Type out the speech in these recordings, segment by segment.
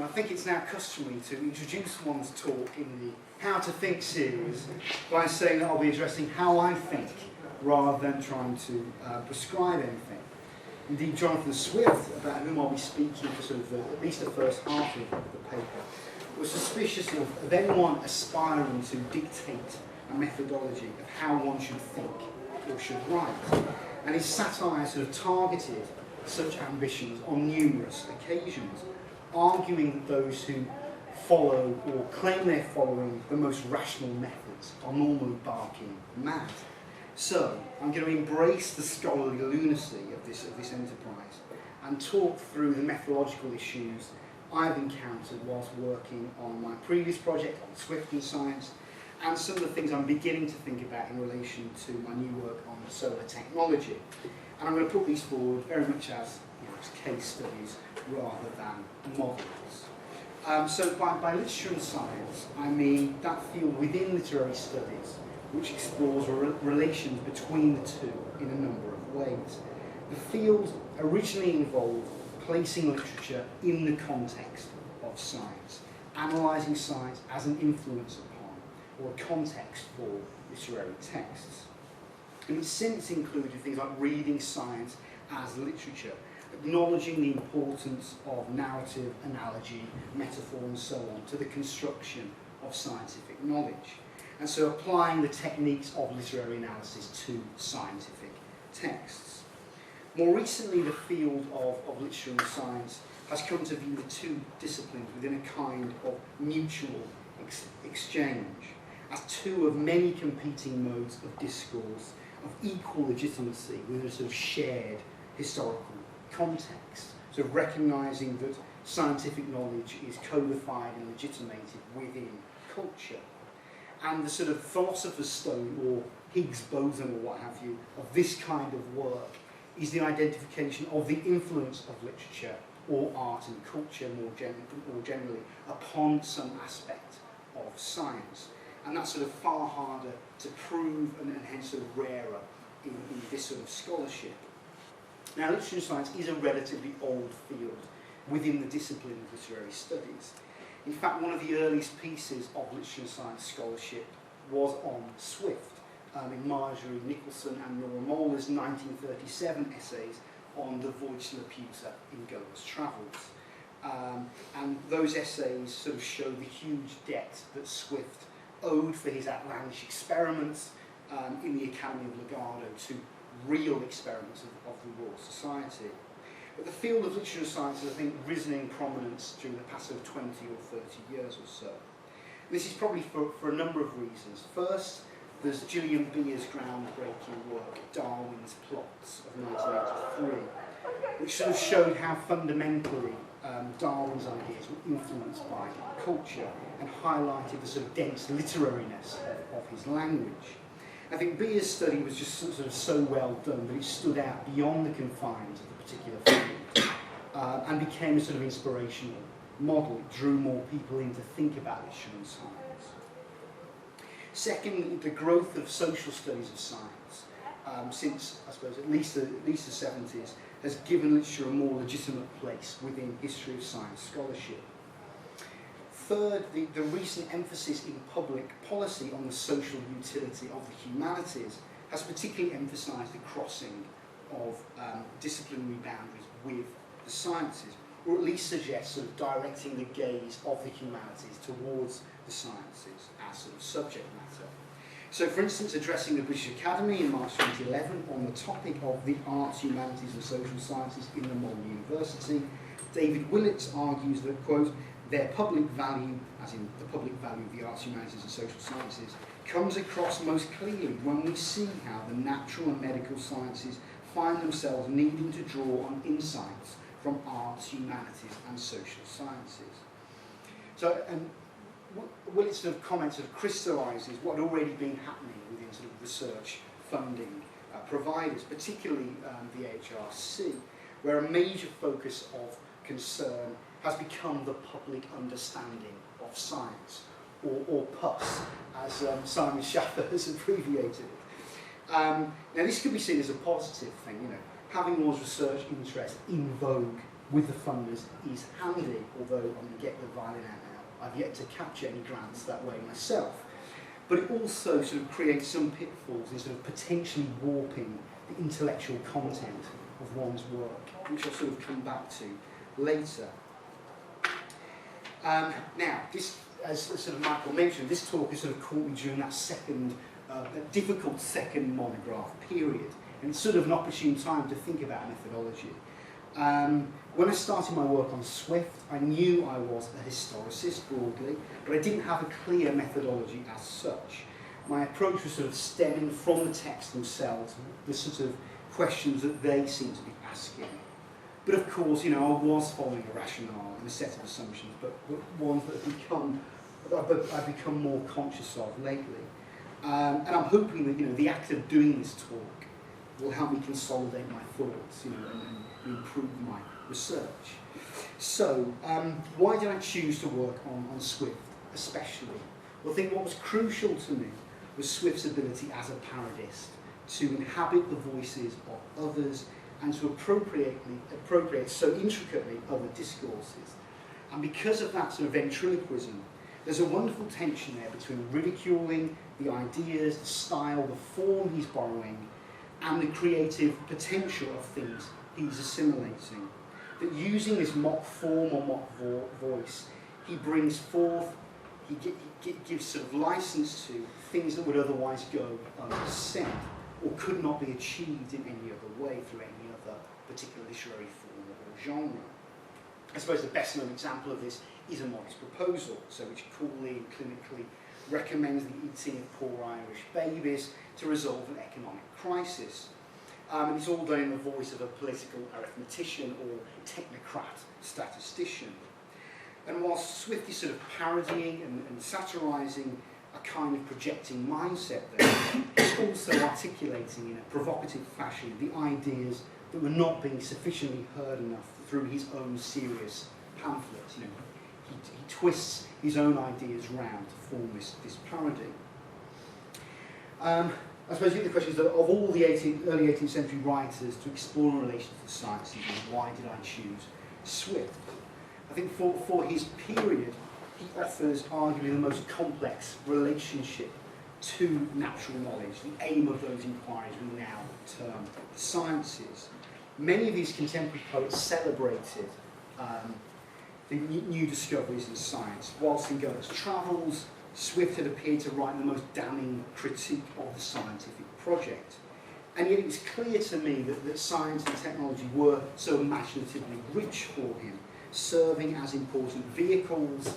I think it's now customary to introduce one's talk in the How to Think series by saying that I'll be addressing how I think rather than trying to prescribe anything. Indeed, Jonathan Swift, about whom I'll be speaking for sort of at least the first half of the paper, was suspicious of anyone aspiring to dictate a methodology of how one should think or should write. And his satire sort of targeted such ambitions on numerous occasions, arguing that those who follow or claim they're following the most rational methods are normally barking mad. So, I'm going to embrace the scholarly lunacy of this enterprise and talk through the methodological issues I've encountered whilst working on my previous project on Swift and science, and some of the things I'm beginning to think about in relation to my new work on solar technology. And I'm going to put these forward very much as case studies rather than models. So by literature and science, I mean that field within literary studies which explores relations between the two in a number of ways. The field originally involved placing literature in the context of science, analysing science as an influence upon, or a context for literary texts. And it's since included things like reading science as literature, acknowledging the importance of narrative, analogy, metaphor and so on to the construction of scientific knowledge. And so applying the techniques of literary analysis to scientific texts. More recently, the field of literature and science has come to view the two disciplines within a kind of mutual exchange, as two of many competing modes of discourse of equal legitimacy within a sort of shared historical context. So recognising that scientific knowledge is codified and legitimated within culture. And the sort of philosopher's stone, or Higgs boson, or what have you, of this kind of work is the identification of the influence of literature or art and culture more generally upon some aspect of science. And that's sort of far harder to prove and hence sort of rarer in this sort of scholarship. Now, literature and science is a relatively old field within the discipline of literary studies. In fact, one of the earliest pieces of literature and science scholarship was on Swift, in Marjorie Nicholson and Nora Moeller's 1937 essays on the voyage to Laputa in Gulliver's Travels. And those essays sort of show the huge debt that Swift owed for his outlandish experiments in the Academy of Lugano to real experiments of the Royal Society. But the field of literature and science has, I think, risen in prominence during the past 20 or 30 years or so. This is probably for a number of reasons. First, there's Gillian Beer's groundbreaking work, Darwin's Plots, of 1983, which sort of showed how fundamentally Darwin's ideas were influenced by culture and highlighted the sort of dense literariness of his language. I think Beer's study was just sort of so well done that it stood out beyond the confines of the particular field and became a sort of inspirational model. It drew more people in to think about literature and science. Second, the growth of social studies of science since, I suppose, at least the 70s has given literature a more legitimate place within history of science scholarship. Third, the recent emphasis in public policy on the social utility of the humanities has particularly emphasised the crossing of disciplinary boundaries with the sciences, or at least suggests sort of directing the gaze of the humanities towards the sciences as sort of subject matter. So, for instance, addressing the British Academy in March 2011 on the topic of the arts, humanities and social sciences in the modern university, David Willits argues that, quote, their public value, as in the public value of the arts, humanities and social sciences, comes across most clearly when we see how the natural and medical sciences find themselves needing to draw on insights from arts, humanities and social sciences. So, and Willits' sort of comment sort of crystallises what had already been happening within sort of research funding providers, particularly the HRC, where a major focus of concern has become the public understanding of science, or PUS, as Simon Schaffer has abbreviated it. Now, this could be seen as a positive thing, having one's research interest in vogue with the funders is handy, although I'm going to get the violin out now. I've yet to capture any grants that way myself. But it also sort of creates some pitfalls in sort of potentially warping the intellectual content of one's work, which I'll sort of come back to later. Now, this, as sort of Michael mentioned, this talk has sort of caught me during that second, difficult second monograph period, and it's sort of an opportune time to think about methodology. When I started my work on Swift, I knew I was a historicist broadly, but I didn't have a clear methodology as such. My approach was sort of stemming from the texts themselves, the sort of questions that they seem to be asking. But of course, you know, I was following a rationale and a set of assumptions, but ones that I've become more conscious of lately. And I'm hoping that, you know, the act of doing this talk will help me consolidate my thoughts, you know, and improve my research. So, why did I choose to work on Swift, especially? Well, I think what was crucial to me was Swift's ability as a parodist to inhabit the voices of others and to appropriate so intricately other discourses. And because of that sort of ventriloquism, there's a wonderful tension there between ridiculing the ideas, the style, the form he's borrowing, and the creative potential of things he's assimilating. That using this mock form or mock voice, he brings forth, he gives sort of license to things that would otherwise go unsaid or could not be achieved in any other way through any other particular literary form or genre. I suppose the best known example of this is A Modest Proposal, so which coolly and clinically recommends the eating of poor Irish babies to resolve an economic crisis. And it's all done in the voice of a political arithmetician or technocrat statistician. And whilst Swift is sort of parodying and satirising a kind of projecting mindset there, he's also articulating in a provocative fashion the ideas that were not being sufficiently heard enough through his own serious pamphlets. You know, he twists his own ideas round to form this parody. I suppose the other question is that of all the early 18th century writers to explore in relation to the sciences, why did I choose Swift? I think for his period, he offers arguably the most complex relationship to natural knowledge, the aim of those inquiries we now term the sciences. Many of these contemporary poets celebrated the new discoveries in science. Whilst in Goethe's travels, Swift had appeared to write the most damning critique of the scientific project. And yet it was clear to me that science and technology were so imaginatively rich for him, serving as important vehicles,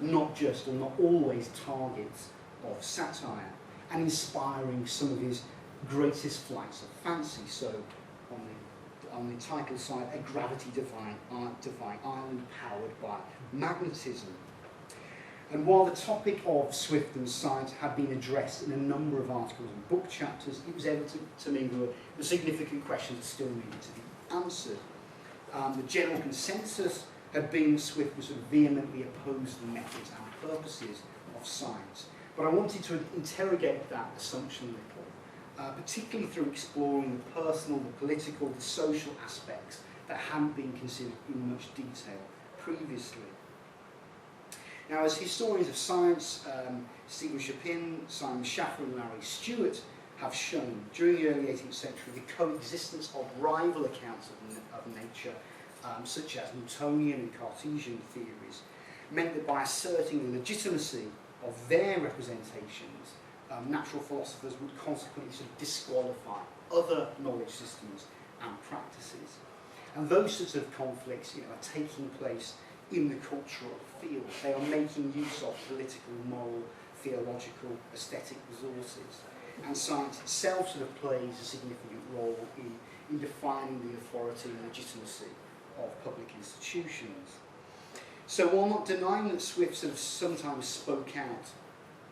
not just or not always targets of satire, and inspiring some of his greatest flights of fancy. So on the title side, a gravity-defying island powered by magnetism. And while the topic of Swift and science had been addressed in a number of articles and book chapters, it was evident to me there were significant questions that still needed to be answered. The general consensus had been that Swift was sort of vehemently opposed to the methods and purposes of science. But I wanted to interrogate that assumption a little, particularly through exploring the personal, the political, the social aspects that hadn't been considered in much detail previously. Now, as historians of science, Stephen Shapin, Simon Schaffer and Larry Stewart have shown, during the early 18th century, the coexistence of rival accounts of nature, such as Newtonian and Cartesian theories, meant that by asserting the legitimacy of their representations, natural philosophers would consequently sort of disqualify other knowledge systems and practices. And those sorts of conflicts, are taking place in the cultural field. They are making use of political, moral, theological, aesthetic resources. And science itself sort of plays a significant role in defining the authority and legitimacy of public institutions. So while not denying that Swift sort of sometimes spoke out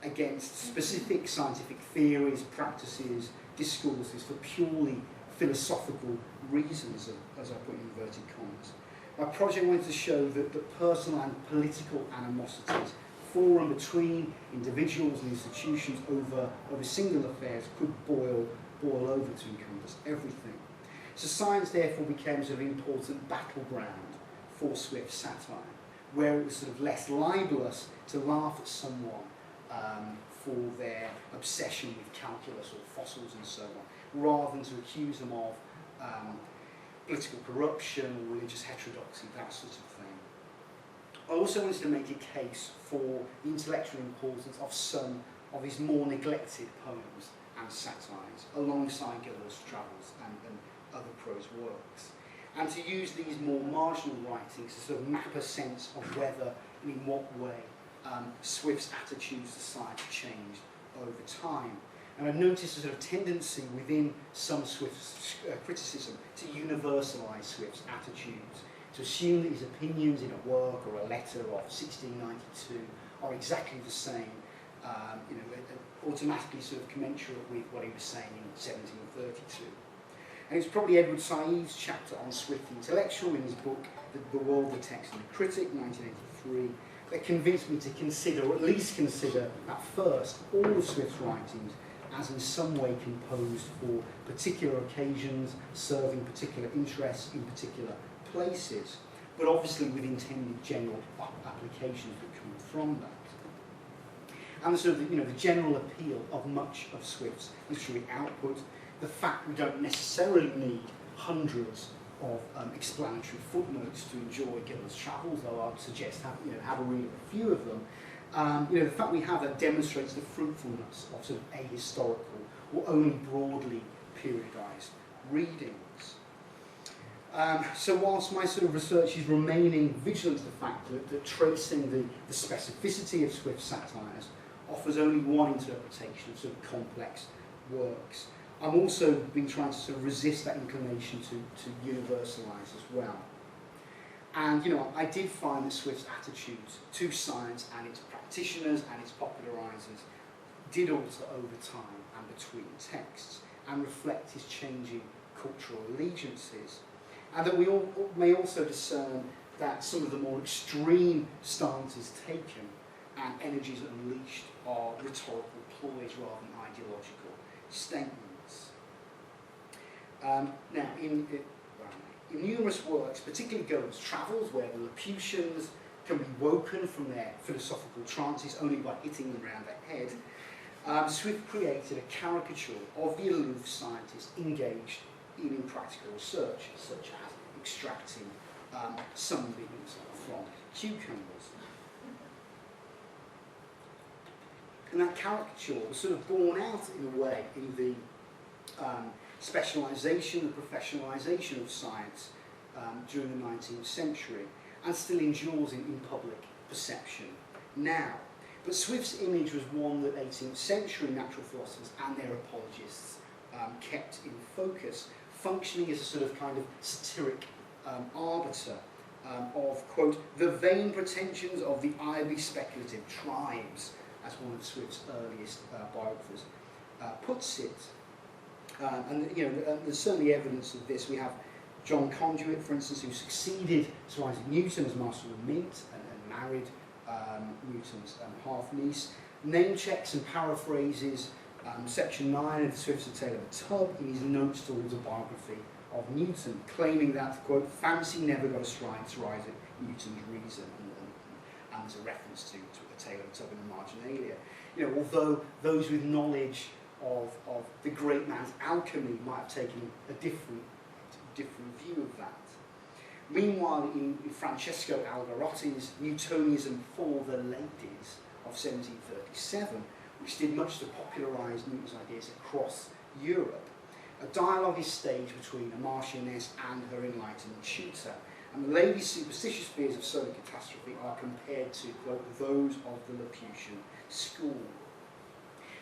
against specific scientific theories, practices, discourses for purely philosophical reasons, as I put in inverted commas, my project wanted to show that the personal and political animosities for and between individuals and institutions over single affairs could boil over to encompass everything. So science therefore became a sort of important battleground for Swift's satire, where it was sort of less libellous to laugh at someone for their obsession with calculus or fossils and so on, rather than to accuse them of political corruption, religious heterodoxy, that sort of thing. I also wanted to make a case for the intellectual importance of some of his more neglected poems and satires, alongside Gilbert's travels and other prose works, and to use these more marginal writings to sort of map a sense of whether and in what way Swift's attitudes to science changed over time. And I've noticed a sort of tendency within some Swift's criticism to universalise Swift's attitudes, to assume that his opinions in a work or a letter of 1692 are exactly the same, automatically sort of commensurate with what he was saying in 1732. And it's probably Edward Said's chapter on Swift the Intellectual in his book The World, the Text and the Critic, 1983, that convinced me to consider, or at least consider at first, all of Swift's writings as in some way composed for particular occasions, serving particular interests in particular places, but obviously with intended general applications that come from that. And so the general appeal of much of Swift's literary output, the fact we don't necessarily need hundreds of explanatory footnotes to enjoy Gilbert's travels, though I'd suggest have a read of a few of them. The fact we have that demonstrates the fruitfulness of sort of ahistorical or only broadly periodised readings. So whilst my sort of research is remaining vigilant to the fact that tracing the specificity of Swift's satires offers only one interpretation of sort of complex works, I'm also been trying to sort of resist that inclination to universalise as well. And I did find that Swift's attitudes to science and its practitioners and its popularisers did alter over time and between texts and reflect his changing cultural allegiances. And that we may also discern that some of the more extreme stances taken and energies unleashed are rhetorical ploys rather than ideological statements. Now, in numerous works, particularly Gilbert's travels, where the Lilliputians can be woken from their philosophical trances only by hitting them round the head, Swift created a caricature of the aloof scientist engaged in impractical research, such as extracting sunbeams from cucumbers. And that caricature was sort of borne out in a way in the specialisation and professionalisation of science during the 19th century, and still endures in public perception now. But Swift's image was one that 18th century natural philosophers and their apologists kept in focus, functioning as a sort of kind of satiric arbiter of, quote, the vain pretensions of the idly speculative tribes, as one of Swift's earliest biographers puts it. And there's certainly evidence of this. We have John Conduit, for instance, who succeeded Sir Isaac Newton as Master of the Mint and married Newton's half-niece. Name checks and paraphrases section 9 of Swift's A Tale of a Tub in his notes towards a biography of Newton, claiming that, quote, fancy never got astride Sir Isaac Newton's reason, and there's a reference to A Tale of a Tub in the marginalia. Although those with knowledge of the great man's alchemy might have taken a different view of that. Meanwhile, in Francesco Algarotti's Newtonism for the Ladies of 1737, which did much to popularise Newton's ideas across Europe, a dialogue is staged between a marchioness and her enlightened tutor, and the lady's superstitious fears of solar catastrophe are compared to, quote, those of the Lilliputian school.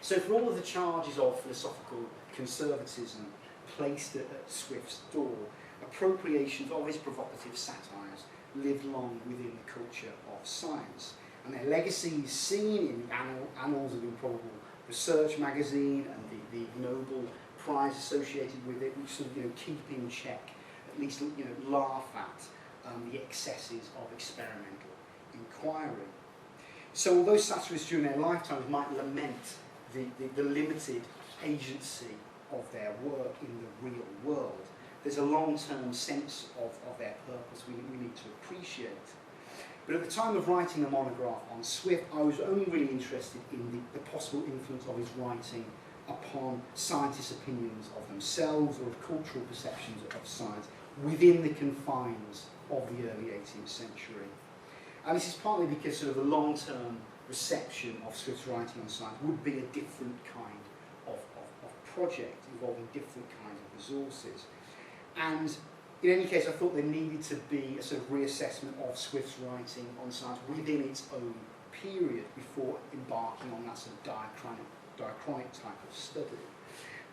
So for all of the charges of philosophical conservatism placed at Swift's door, appropriations of his provocative satires lived long within the culture of science, and their legacy is seen in the Annals of Improbable Research magazine and the Nobel Prize associated with it, which sort of keep in check, at least laugh at the excesses of experimental inquiry. So although satirists during their lifetimes might lament the limited agency of their work in the real world, there's a long-term sense of their purpose we need to appreciate. But at the time of writing the monograph on Swift, I was only really interested in the possible influence of his writing upon scientists' opinions of themselves or of cultural perceptions of science within the confines of the early 18th century. And this is partly because sort of the long-term reception of Swift's writing on science would be a different kind of project involving different kinds of resources. And in any case, I thought there needed to be a sort of reassessment of Swift's writing on science within its own period before embarking on that sort of diachronic type of study.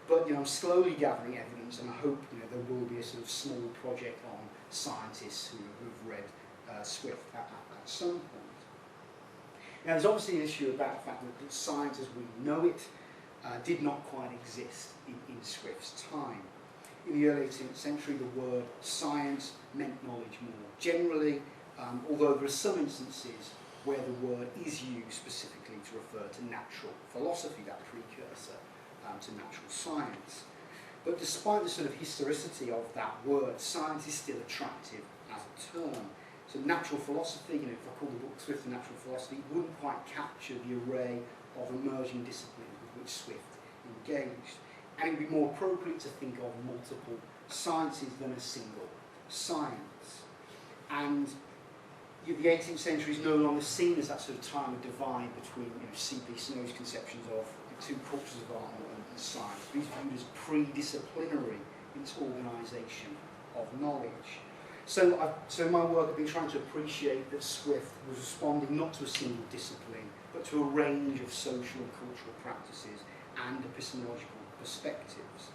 But I'm slowly gathering evidence, and I hope there will be a sort of small project on scientists who've read Swift at some point. Now, there's obviously an issue about the fact that science as we know it did not quite exist in Swift's time. In the early 18th century, the word science meant knowledge more generally, although there are some instances where the word is used specifically to refer to natural philosophy, that precursor to natural science. But despite the sort of historicity of that word, science is still attractive as a term. So natural philosophy, if I call the book Swift and Natural Philosophy, it wouldn't quite capture the array of emerging disciplines with which Swift engaged. And it would be more appropriate to think of multiple sciences than a single science. And the 18th century is no longer seen as that sort of time of divide between C.P. Snow's conceptions of the two cultures of art and science. But it's viewed as pre-disciplinary in its organisation of knowledge. So in my work, I've been trying to appreciate that Swift was responding not to a single discipline, but to a range of social and cultural practices and epistemological perspectives,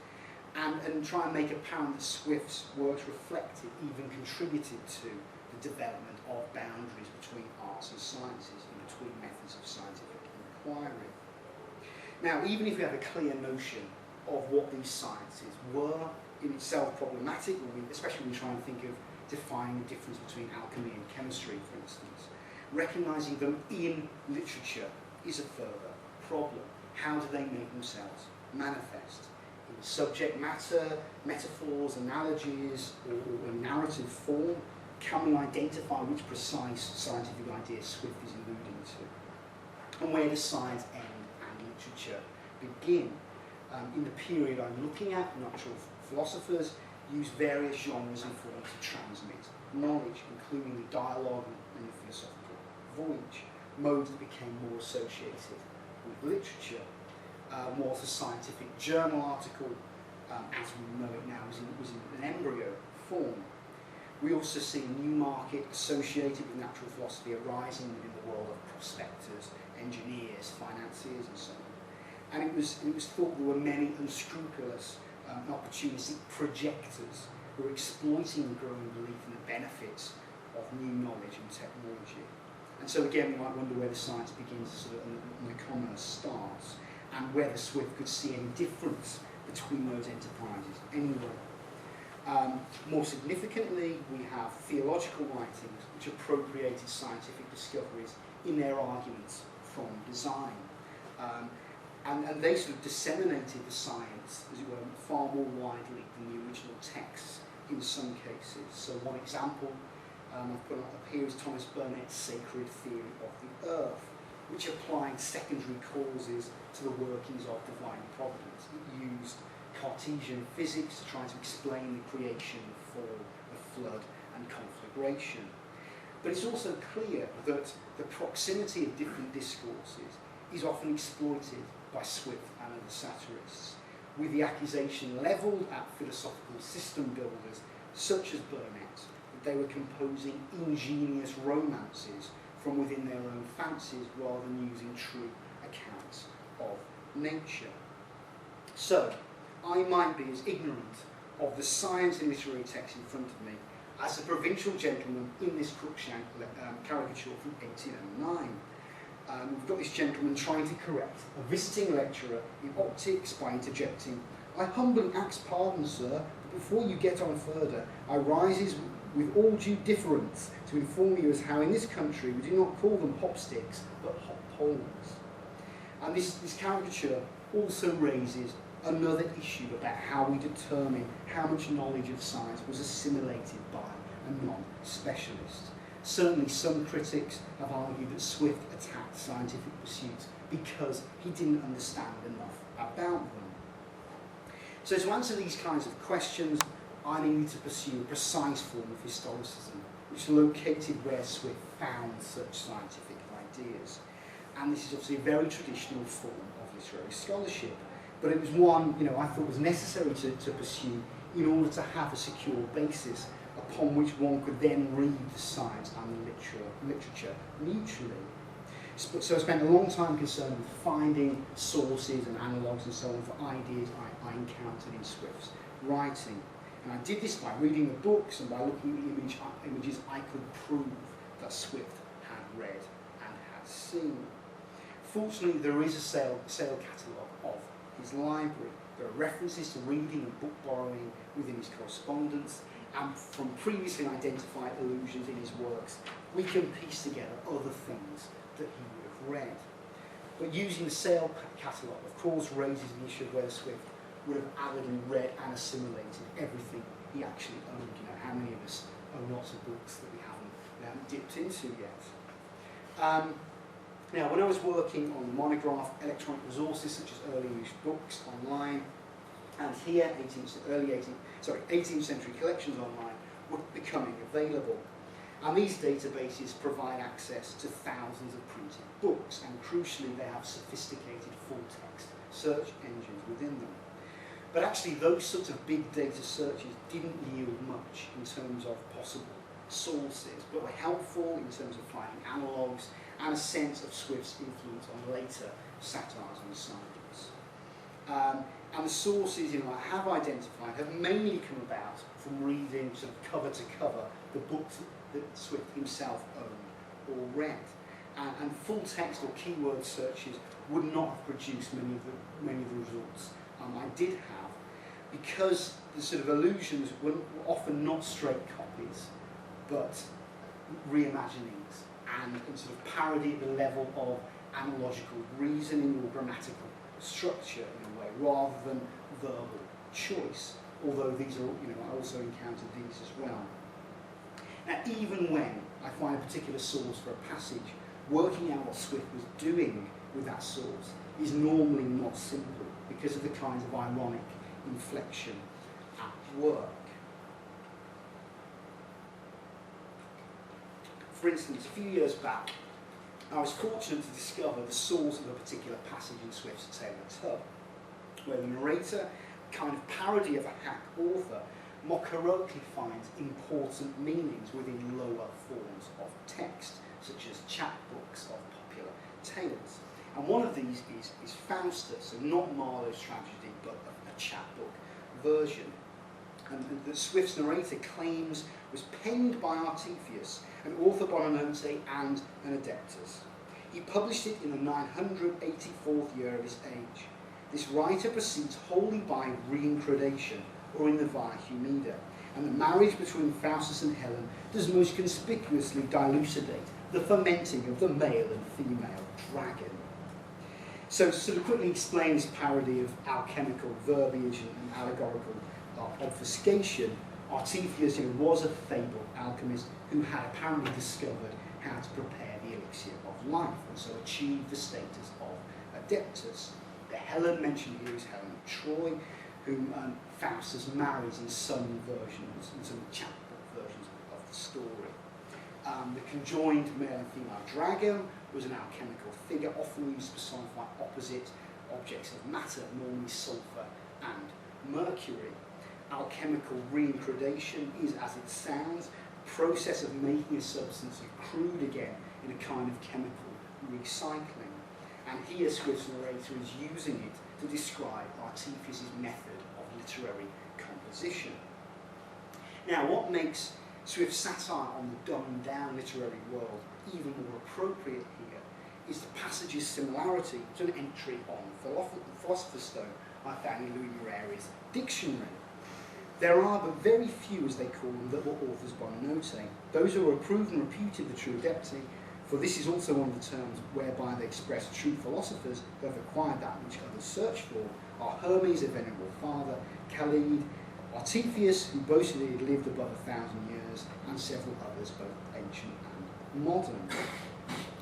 and try and make apparent that Swift's works reflected, even contributed to, the development of boundaries between arts and sciences and between methods of scientific inquiry. Now, even if we have a clear notion of what these sciences were, in itself problematic, especially when we try and think of defining the difference between alchemy and chemistry, for instance, recognising them in literature is a further problem. How do they make themselves manifest? In subject matter, metaphors, analogies, or in narrative form? Can we identify which precise scientific idea Swift is alluding to? And where does science end and literature begin? In the period I'm looking at, natural philosophers use various genres and forms to transmit knowledge, including the dialogue and the philosophical voyage, modes that became more associated with literature. Whilst the scientific journal article, as we know it now, was in an embryo form. We also see a new market associated with natural philosophy arising within the world of prospectors, engineers, financiers, and so on. And it was thought there were many unscrupulous, opportunistic projectors who were exploiting the growing belief in the benefits of new knowledge and technology. And so again, we might wonder where the science begins and the commerce starts, and whether Swift could see any difference between those enterprises anyway. More significantly, we have theological writings which appropriated scientific discoveries in their arguments from design. And they sort of disseminated the science, as it were, far more widely than the original texts in some cases. So one example I've put up here is Thomas Burnett's Sacred Theory of the Earth, which applied secondary causes to the workings of divine providence. It used Cartesian physics to try to explain the creation, the fall, the flood, and conflagration. But it's also clear that the proximity of different discourses is often exploited by Swift and other satirists, with the accusation levelled at philosophical system builders such as Burnet that they were composing ingenious romances from within their own fancies rather than using true accounts of nature. So, I might be as ignorant of the science and literary text in front of me as a provincial gentleman in this Cruikshank caricature from 1809. We've got this gentleman trying to correct a visiting lecturer in optics by interjecting, "I humbly ask pardon, sir, but before you get on further, I rises with all due difference to inform you as how in this country we do not call them hopsticks, but hop poles." And this caricature also raises another issue about how we determine how much knowledge of science was assimilated by a non-specialist. Certainly some critics have argued that Swift attacked scientific pursuits because he didn't understand enough about them. So to answer these kinds of questions, I needed to pursue a precise form of historicism, which located where Swift found such scientific ideas. And this is obviously a very traditional form of literary scholarship, but it was one, I thought was necessary to pursue in order to have a secure basis upon which one could then read the science and the literature mutually. So I spent a long time concerned with finding sources and analogues and so on for ideas I encountered in Swift's writing. And I did this by reading the books and by looking at the images I could prove that Swift had read and had seen. Fortunately, there is a sale catalogue of his library. There are references to reading and book borrowing within his correspondence, and from previously identified allusions in his works, we can piece together other things that he would have read. But using the sale catalogue, of course, raises the issue of whether Swift would have avidly read and assimilated everything he actually owned. How many of us own lots of books that we haven't dipped into yet? Now, when I was working on the monograph, electronic resources such as early English books online, and here 18th century collections online were becoming available. And these databases provide access to thousands of printed books, and crucially they have sophisticated full-text search engines within them. But actually those sorts of big data searches didn't yield much in terms of possible sources, but were helpful in terms of finding analogues and a sense of Swift's influence on later satires on science. And the sources I have identified have mainly come about from reading sort of cover to cover the books that Swift himself owned or read. And full text or keyword searches would not have produced many of the results I did have, because the sort of allusions were often not straight copies, but reimaginings and sort of parody at the level of analogical reasoning or grammatical structure in a way, rather than verbal choice. Although these are, I also encountered these as well. Now, even when I find a particular source for a passage, working out what Swift was doing with that source is normally not simple because of the kinds of ironic inflection at work. For instance, a few years back, I was fortunate to discover the source of a particular passage in Swift's Tale of Tub, where the narrator, a kind of parody of a hack author, more heroically finds important meanings within lower forms of text, such as chapbooks of popular tales. And one of these is Faustus, and not Marlowe's tragedy, but a chapbook version. And that Swift's narrator claims was penned by Artephius, an author Bonanote and an adeptus. He published it in the 984th year of his age. This writer proceeds wholly by reincredation, or in the Via Humida, and the marriage between Faustus and Helen does most conspicuously dilucidate the fermenting of the male and female dragon. So to sort of quickly explain this parody of alchemical verbiage and allegorical obfuscation, Artephius was a fabled alchemist who had apparently discovered how to prepare the elixir of life, and so achieved the status of adeptus. The Helen mentioned here is Helen of Troy, whom Faustus marries in some versions, in some chapbook versions of the story. The conjoined male and female dragon was an alchemical figure often used to personify opposite objects of matter, normally sulfur and mercury. Alchemical reincredation is, as it sounds, a process of making a substance crude again in a kind of chemical recycling. And here Swift's narrator is using it to describe Artephius' method of literary composition. Now, what makes Swift's satire on the dumbed-down literary world even more appropriate here is the passage's similarity to an entry on Philosopher's Stone I found in Louis Moreira's dictionary. There are but very few, as they call them, that were authors Bonanote. Those who were approved and reputed the true adepti For this is also one of the terms whereby they express true philosophers who have acquired that which others search for, are Hermes, a venerable father, Khalid, Artephius, who boasted he had lived above 1,000 years, and several others, both ancient and modern.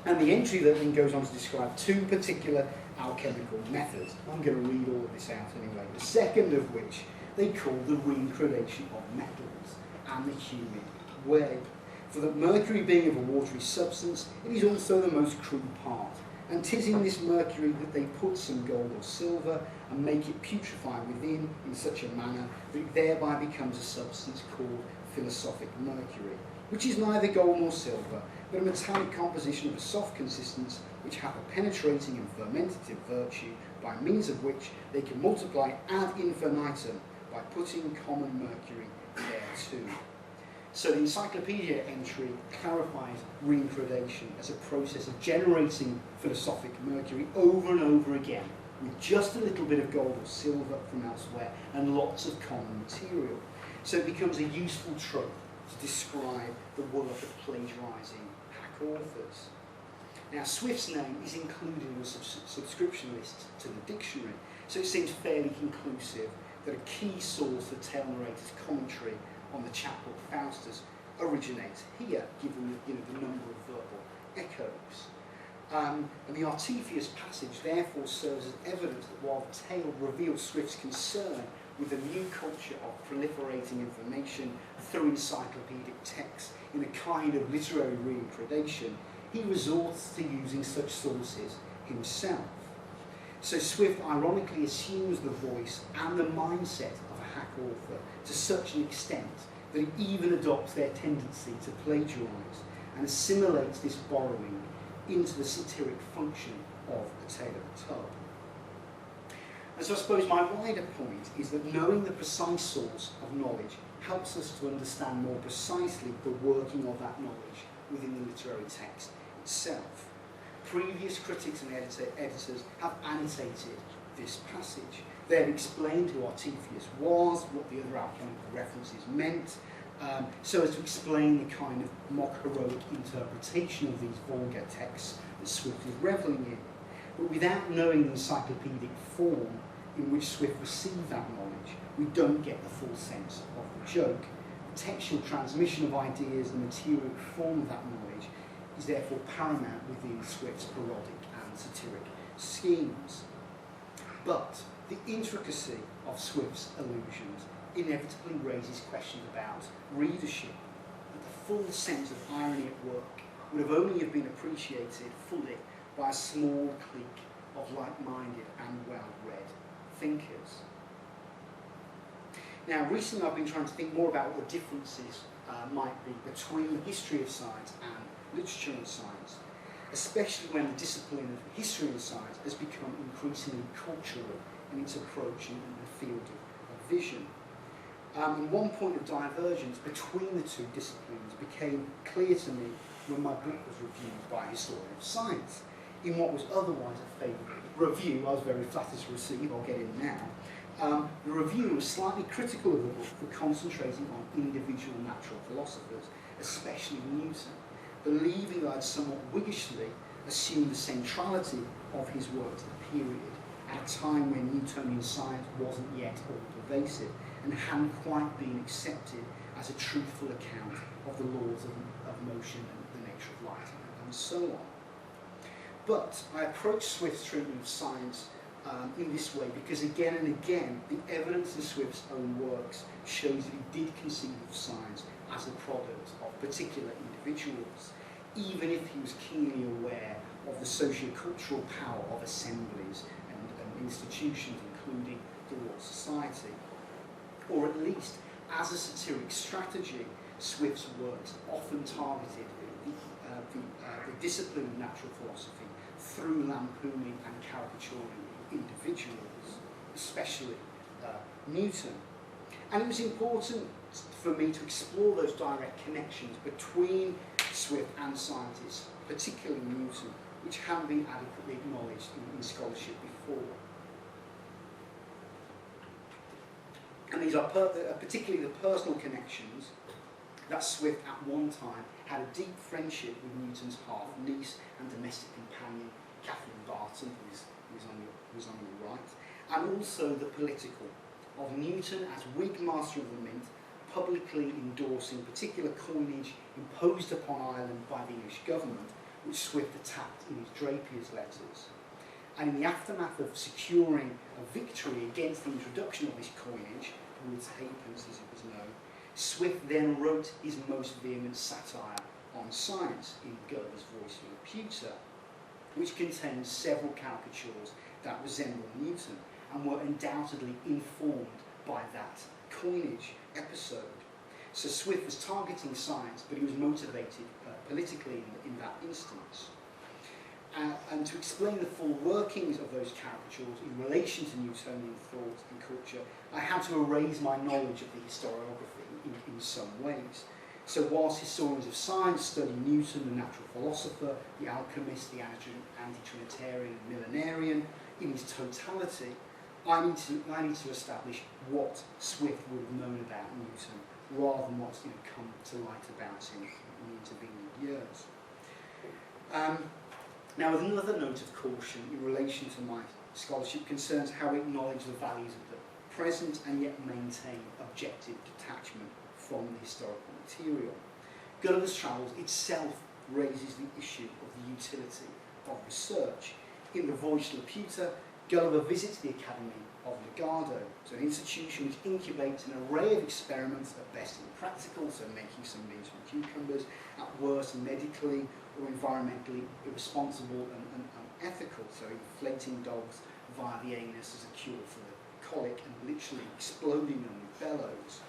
And the entry that then goes on to describe two particular alchemical methods. I'm going to read all of this out anyway. The second of which they call the reincredation of metals and the humid web. For that mercury being of a watery substance, it is also the most crude part. And 'tis in this mercury that they put some gold or silver, and make it putrefy within in such a manner that it thereby becomes a substance called philosophic mercury, which is neither gold nor silver, but a metallic composition of a soft consistence, which hath a penetrating and fermentative virtue, by means of which they can multiply ad infinitum by putting common mercury thereto. So the encyclopedia entry clarifies reincredation as a process of generating philosophic mercury over and over again, with just a little bit of gold or silver from elsewhere and lots of common material. So it becomes a useful trope to describe the work of plagiarising hack authors. Now, Swift's name is included in the subscription list to the dictionary, so it seems fairly conclusive that a key source for tale narrator's commentary on the chapbook Faustus originates here, given the number of verbal echoes. And the Artephius passage therefore serves as evidence that while the tale reveals Swift's concern with a new culture of proliferating information through encyclopedic texts in a kind of literary reincredation, he resorts to using such sources himself. So Swift ironically assumes the voice and the mindset of a hack author to such an extent that he even adopts their tendency to plagiarise and assimilates this borrowing into the satiric function of the Tale of the Tub. And so I suppose my wider point is that knowing the precise source of knowledge helps us to understand more precisely the working of that knowledge within the literary text itself. Previous critics and editors have annotated this passage. They have explained who Artephius was, what the other alchemical references meant, so as to explain the kind of mock heroic interpretation of these vulgar texts that Swift is revelling in. But without knowing the encyclopedic form in which Swift received that knowledge, we don't get the full sense of the joke. The textual transmission of ideas and material form of that knowledge is therefore paramount within Swift's parodic and satiric schemes. But the intricacy of Swift's allusions inevitably raises questions about readership. That the full sense of irony at work would have only been appreciated fully by a small clique of like-minded and well-read thinkers. Now, recently I've been trying to think more about what the differences might be between the history of science and literature and science, especially when the discipline of history and science has become increasingly cultural in its approach and the field of vision. And one point of divergence between the two disciplines became clear to me when my book was reviewed by a historian of science. In what was otherwise a favourable review, I was very flattered to receive, I'll get in now. The review was slightly critical of the book for concentrating on individual natural philosophers, especially Newton, believing that I'd somewhat wiggishly assumed the centrality of his work to the period at a time when Newtonian science wasn't yet all pervasive and hadn't quite been accepted as a truthful account of the laws of motion and the nature of light and so on. But I approached Swift's treatment of science in this way because again and again the evidence in Swift's own works shows that he did conceive of science as a product of particular individuals, even if he was keenly aware of the socio-cultural power of assemblies and institutions, including the Royal Society. Or at least, as a satiric strategy, Swift's works often targeted the discipline of natural philosophy through lampooning and caricaturing individuals, especially Newton. And it was important for me to explore those direct connections between Swift and scientists, particularly Newton, which hadn't been adequately acknowledged in scholarship before. And these are particularly the personal connections that Swift at one time had a deep friendship with Newton's half-niece and domestic companion, Catherine Barton, who is on your right, and also the political, of Newton as Whig Master of the Mint, publicly endorsing particular coinage imposed upon Ireland by the English government, which Swift attacked in his Drapier's letters. And in the aftermath of securing a victory against the introduction of this coinage, Wood's halfpence as it was known, Swift then wrote his most vehement satire on science in Gulliver's Voice Reputa, which contains several caricatures that resemble Newton and were undoubtedly informed by that coinage episode. So Swift was targeting science, but he was motivated politically in that instance. And to explain the full workings of those caricatures in relation to Newtonian thought and culture, I had to erase my knowledge of the historiography in some ways. So whilst historians of science study Newton, the natural philosopher, the alchemist, the anti-Trinitarian, and millenarian, in his totality, I need to establish what Swift would have known about Newton, rather than what's come to light about him in the intervening years. Now, with another note of caution in relation to my scholarship concerns how we acknowledge the values of the present and yet maintain objective detachment from the historical material. Gulliver's Travels itself raises the issue of the utility of research. In the Voice Reputa, Gulliver visits the Academy of Legardo, so an institution which incubates an array of experiments, at best impractical, so making some beans from cucumbers, at worst medically or environmentally irresponsible and unethical, so inflating dogs via the anus as a cure for the colic and literally exploding them with bellows.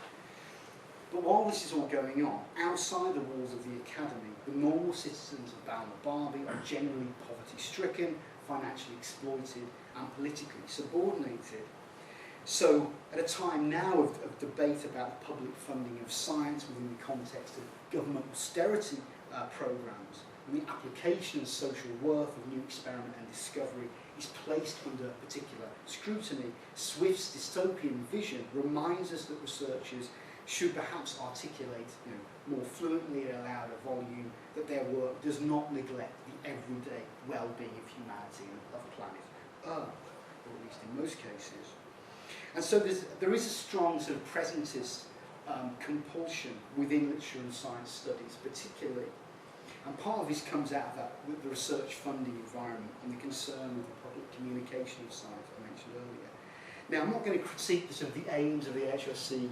But while this is all going on, outside the walls of the Academy, the normal citizens of Balmabarby are generally poverty-stricken, financially exploited, and politically subordinated. So, at a time now of debate about the public funding of science within the context of government austerity programs, and the application and social worth of new experiment and discovery is placed under particular scrutiny, Swift's dystopian vision reminds us that researchers should perhaps articulate more fluently at a louder volume that their work does not neglect the everyday well-being of humanity and of planet Earth, or at least in most cases. And so there is a strong sort of presentist compulsion within literature and science studies particularly. And part of this comes out of that with the research funding environment and the concern with the public communication of science I mentioned earlier. Now, I'm not going to critique the aims of the HRC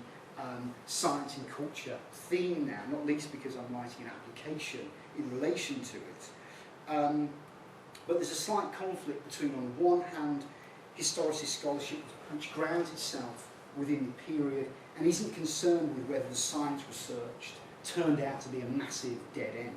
science and culture theme now, not least because I'm writing an application in relation to it. But there's a slight conflict between, on the one hand, historicist scholarship which grounds itself within the period and isn't concerned with whether the science researched turned out to be a massive dead end,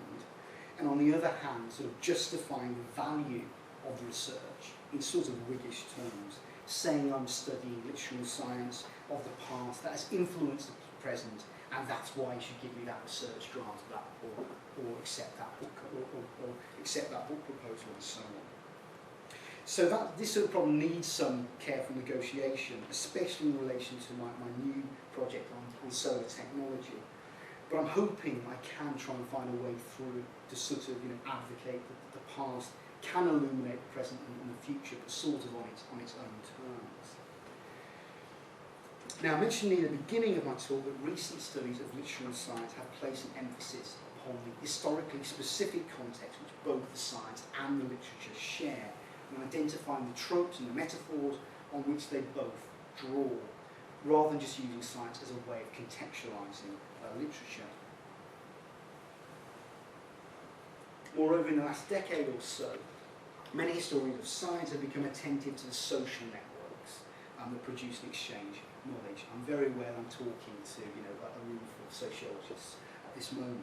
and on the other hand, sort of justifying the value of the research in sort of Whiggish terms, saying I'm studying literal science of the past that has influenced the present, and that's why you should give me that research grant or accept that book or accept that book proposal and so on. So that this sort of problem needs some careful negotiation, especially in relation to my new project on solar technology. But I'm hoping I can try and find a way through to sort of advocate that the past can illuminate the present and the future, but sort of on its own terms. Now, I mentioned in the beginning of my talk that recent studies of literary science have placed an emphasis upon the historically specific context which both the science and the literature share, and identifying the tropes and the metaphors on which they both draw, rather than just using science as a way of contextualising literature. Moreover, in the last decade or so, many historians of science have become attentive to the social networks that produce and exchange knowledge. I'm very aware I'm talking to a room full of sociologists at this moment.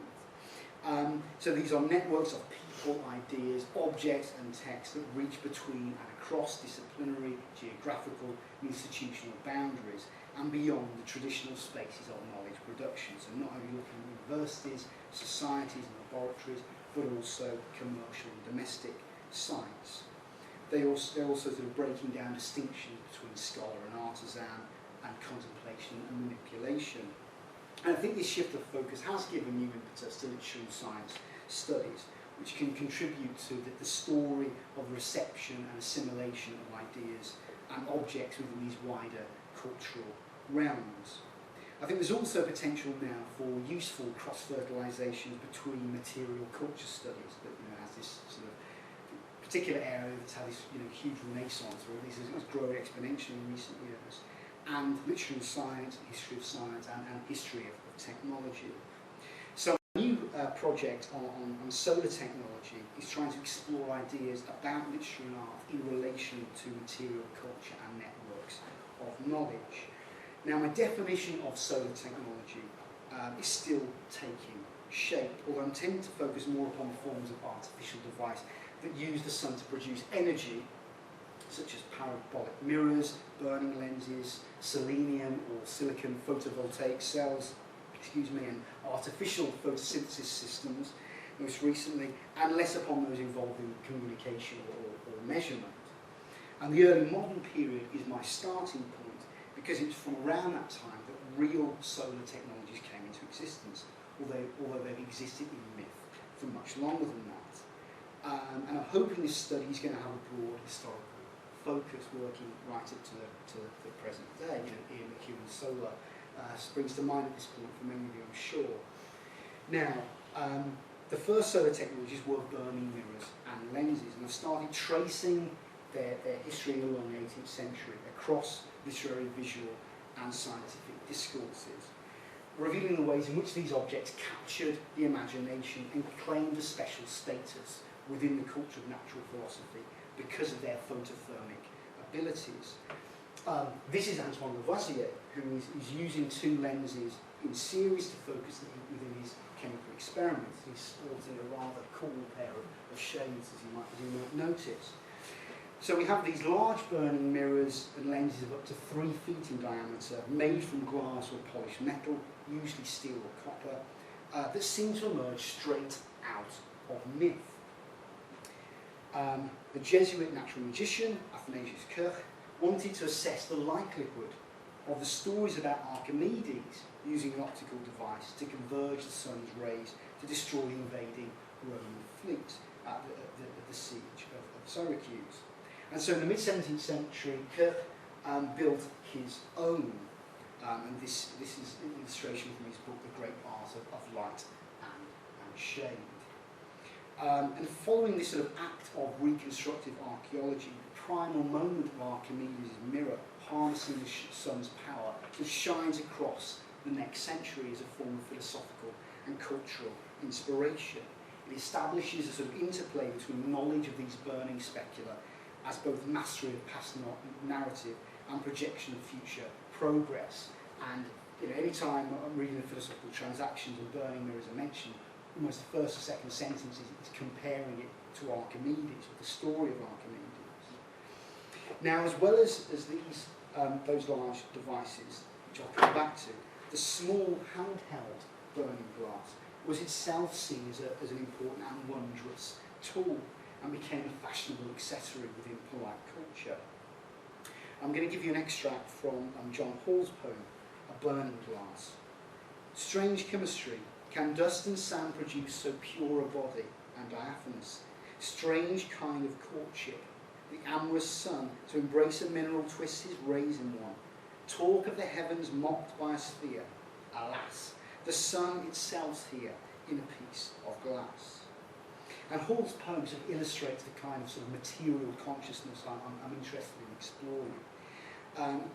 So these are networks of people, ideas, objects and texts that reach between and across disciplinary, geographical and institutional boundaries and beyond the traditional spaces of knowledge production. So not only looking at universities, societies and laboratories, but also commercial and domestic sites. They're also sort of breaking down distinctions between scholar and artisan and contemplation and manipulation. And I think this shift of focus has given new impetus to literary science studies, which can contribute to the story of reception and assimilation of ideas and objects within these wider cultural realms. I think there's also potential now for useful cross-fertilisation between material culture studies that has this sort of particular area that's had this huge renaissance, or at least has grown exponentially in recent years, and literary science, and history of science, and history of technology. So a new project on solar technology is trying to explore ideas about literature and art in relation to material culture and networks of knowledge. Now, my definition of solar technology is still taking shape, although I'm tending to focus more upon forms of artificial device that use the sun to produce energy, such as parabolic mirrors, burning lenses, selenium or silicon photovoltaic cells, and artificial photosynthesis systems, most recently, and less upon those involving communication or measurement. And the early modern period is my starting point, because it's from around that time that real solar technologies came into existence, although they've existed in myth for much longer than that. And I'm hoping this study is going to have a broad historical focus, working right up to the present day. Ian McEwan's solar springs to mind at this point for many of you, I'm sure. Now, the first solar technologies were burning mirrors and lenses, and I've started tracing their history along the 18th century across literary, visual and scientific discourses, revealing the ways in which these objects captured the imagination and claimed a special status within the culture of natural philosophy because of their photothermic abilities. This is Antoine Lavoisier, who is using two lenses in series to focus the heat within his chemical experiments. He's sporting a rather cool pair of shades, as you might notice. So we have these large burning mirrors and lenses of up to 3 feet in diameter, made from glass or polished metal, usually steel or copper, that seem to emerge straight out of myth. The Jesuit natural magician, Athanasius Kirch, wanted to assess the likelihood of the stories about Archimedes using an optical device to converge the sun's rays to destroy the invading Roman fleet at the siege of Syracuse. And so in the mid-17th century, Kirch built his own, and this is an illustration from his book, The Great Art of Light and Shade. And following this sort of act of reconstructive archaeology, the primal moment of Archimedes' mirror, harnessing the sun's power, that shines across the next century as a form of philosophical and cultural inspiration. It establishes a sort of interplay between knowledge of these burning specula as both mastery of past narrative and projection of future progress. And any time I'm reading the philosophical transactions and burning mirrors are mentioned, almost the first or second sentence is comparing it to Archimedes, or the story of Archimedes. Now, as well as these those large devices, which I'll come back to, the small handheld burning glass was itself seen as an important and wondrous tool, and became a fashionable accessory within polite culture. I'm going to give you an extract from John Hall's poem, A Burning Glass. Strange chemistry, can dust and sand produce so pure a body and diaphanous? Strange kind of courtship, the amorous sun to embrace a mineral twists his rays in one. Talk of the heavens mocked by a sphere, alas, the sun itself's here in a piece of glass. And Hall's poem sort of illustrates the kind of sort of material consciousness I'm interested in exploring.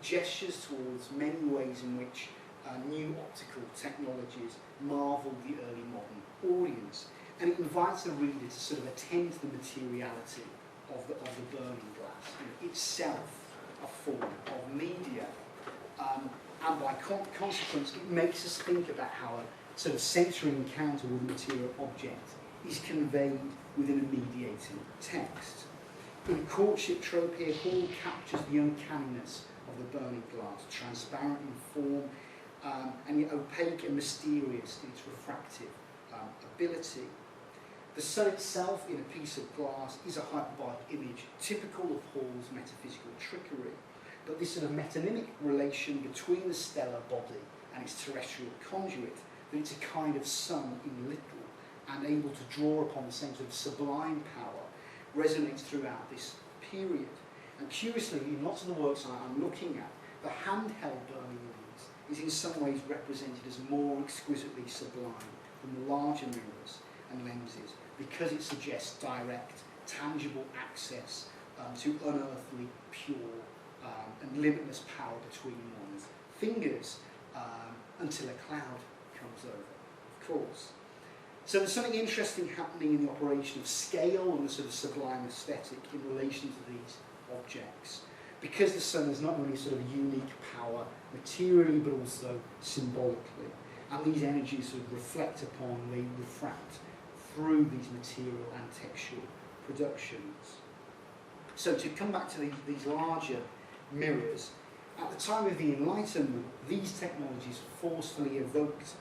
Gestures towards many ways in which new optical technologies marvel the early modern audience. And it invites the reader to sort of attend to the materiality of the burning glass, itself a form of media. And by consequence, it makes us think about how a sort of sensory encounter with a material object is conveyed within a mediating text. In Courtship trope here, Hall captures the uncanniness of the burning glass, transparent in form, and yet opaque and mysterious in its refractive ability. The sun itself in a piece of glass is a hyperbolic image typical of Hall's metaphysical trickery, but this sort of metonymic relation between the stellar body and its terrestrial conduit, that it's a kind of sun in little and able to draw upon the same sort of sublime power, resonates throughout this period. And curiously, in lots of the works I'm looking at, the handheld burning lens is in some ways represented as more exquisitely sublime than the larger mirrors and lenses, because it suggests direct, tangible access to unearthly, pure and limitless power between one's fingers until a cloud comes over, of course. So there's something interesting happening in the operation of scale and the sort of sublime aesthetic in relation to these objects, because the sun has not only sort of unique power materially but also symbolically, and these energies sort of reflect upon, they refract through these material and textual productions. So to come back to these larger mirrors, at the time of the Enlightenment, these technologies forcefully evoked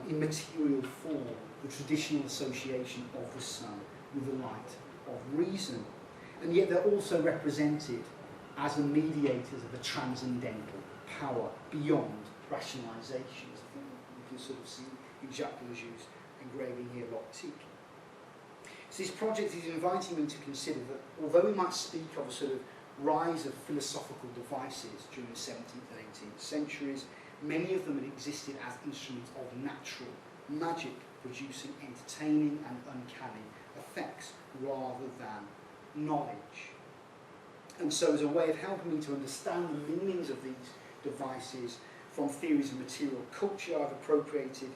in material form the traditional association of the sun with the light of reason. And yet they're also represented as the mediators of a transcendental power beyond rationalizations. I think you can sort of see in Jacques Lelouch's engraving here, l'optique. So this project is inviting me to consider that although we might speak of a sort of rise of philosophical devices during the 17th and 18th centuries, many of them had existed as instruments of natural magic, producing entertaining and uncanny effects rather than knowledge. And so as a way of helping me to understand the meanings of these devices from theories of material culture, I've appropriated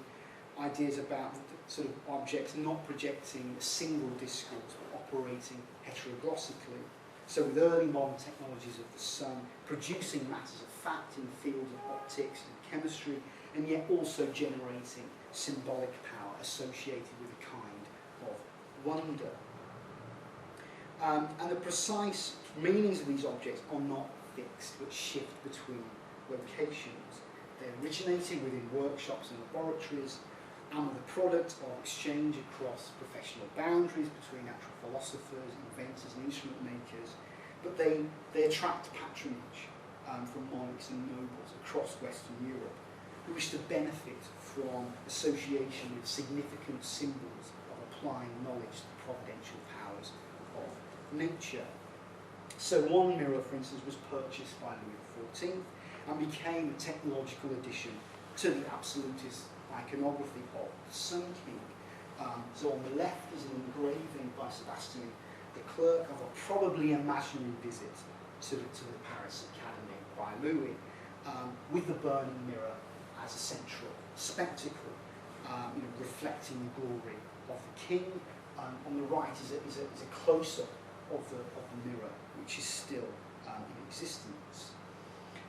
ideas about sort of objects not projecting a single discourse but operating heteroglossically. So with early modern technologies of the sun, producing matters of fact in the fields of optics and chemistry, and yet also generating symbolic power associated with a kind of wonder. And the precise meanings of these objects are not fixed, but shift between locations. They originated within workshops and laboratories, and are the product of exchange across professional boundaries between natural philosophers, inventors and instrument makers, but they attract patronage from monarchs and nobles across Western Europe, who wish to benefit from association with significant symbols of applying knowledge to the providential powers of nature. So one mirror, for instance, was purchased by Louis XIV and became a technological addition to the absolutist iconography of the Sun King. So on the left is an engraving by Sebastian the Clerk of a probably imaginary visit to the Paris Academy by Louis, with the burning mirror as a central spectacle, reflecting the glory of the king. On the right is a close-up of the mirror, which is still in existence.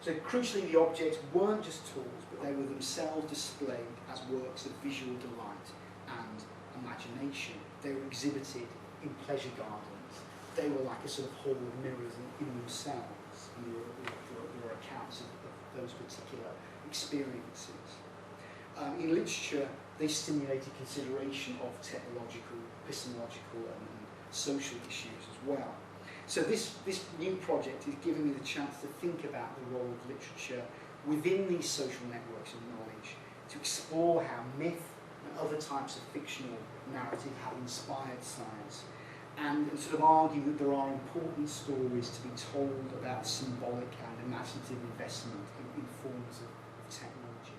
So crucially, the objects weren't just tools, but they were themselves displayed as works of visual delight and imagination. They were exhibited in pleasure gardens. They were like a sort of hall of mirrors in themselves. And there were accounts of those particular experiences. In literature, they stimulated consideration of technological, epistemological and social issues as well. So this new project is giving me the chance to think about the role of literature within these social networks of knowledge, to explore how myth and other types of fictional narrative have inspired science, and sort of argue that there are important stories to be told about symbolic and imaginative investment in forms of technology.